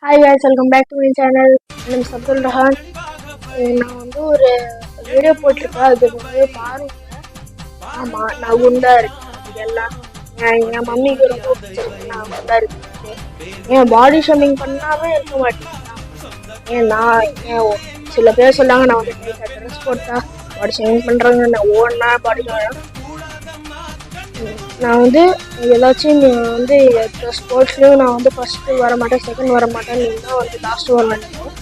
Hi guys, welcome back to my channel. என் அப்துல் ரஹான். நான் வந்து ஒரு வீடியோ போட்டிருக்கேன், அது வந்து பாருங்க. ஆமாம், நான் குண்டா இருக்கேன். எல்லாம் என் மம்மிக்கு ரொம்ப பிடிச்சிருக்கு. நான் குண்டா இருக்கேன். ஏன் பாடி ஷேமிங் பண்ணாமல் இருக்க மாட்டேன். ஏன் சில பேர் சொன்னாங்க நான் வந்து ட்ரெஸ் போட்டா பாடி ஷேமிங் பண்ணுறாங்க. நான் ஓடனா பாடி நான் வந்து எல்லாச்சும் வந்து ஸ்போர்ட்ஸ்லேயும் நான் வந்து ஃபஸ்ட்டு வர மாட்டேன், செகண்ட் வர மாட்டேன், நீங்கள் தான் வந்து லாஸ்ட்டு வர மாட்டேன்.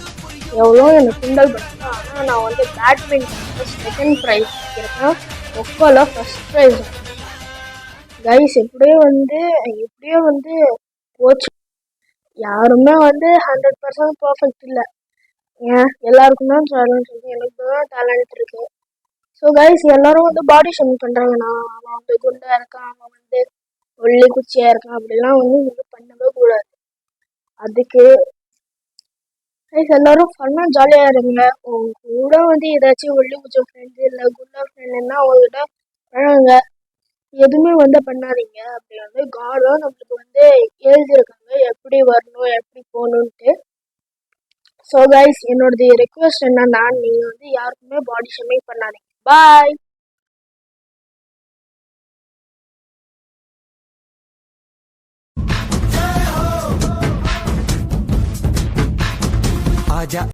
எவ்வளோ எனக்கு கிண்டல் பண்ணுறேன். ஆனால் நான் வந்து பேட்மிண்டன் செகண்ட் ப்ரைஸ் இருக்கேன், கொக்கோவில் ஃபஸ்ட் ப்ரைஸ். கைஸ் எப்படியோ வந்து போச்சு. யாருமே வந்து 100% பர்ஃபெக்ட் இல்லை. ஏன் எல்லாருக்கும் தான் டேலண்ட் இருக்குது, எனக்கு தான் டேலண்ட் இருக்குது. ஸோ கைஸ் எல்லாரும் வந்து பாடி ஷேமிங் பண்ணுறாங்கண்ணா. அவன் வந்து குண்டாக இருக்கான், அவன் வந்து ஒல்லி குச்சியாக இருக்கான், அப்படிலாம் வந்து நீங்கள் பண்ணவே கூடாது. அதுக்கு கைஸ் எல்லாரும் ஃபன்னாக ஜாலியாக இருங்க. உங்க கூட வந்து ஏதாச்சும் ஒல்லி குச்சி ஃப்ரெண்டு இல்லை குண்டா ஃப்ரெண்டுன்னா அவங்ககிட்ட பழகுங்க. எதுவுமே வந்து பண்ணாதீங்க. அப்படி வந்து காடும் நம்மளுக்கு வந்து எழுதியிருக்காங்க எப்படி வரணும் எப்படி போகணுன்ட்டு. ஸோ கைஸ் என்னோடது ரெக்வஸ்ட் என்னன்னா, நீங்கள் வந்து யாருக்குமே பாடி ஷேமிங் பண்ணாதீங்க. பாய்.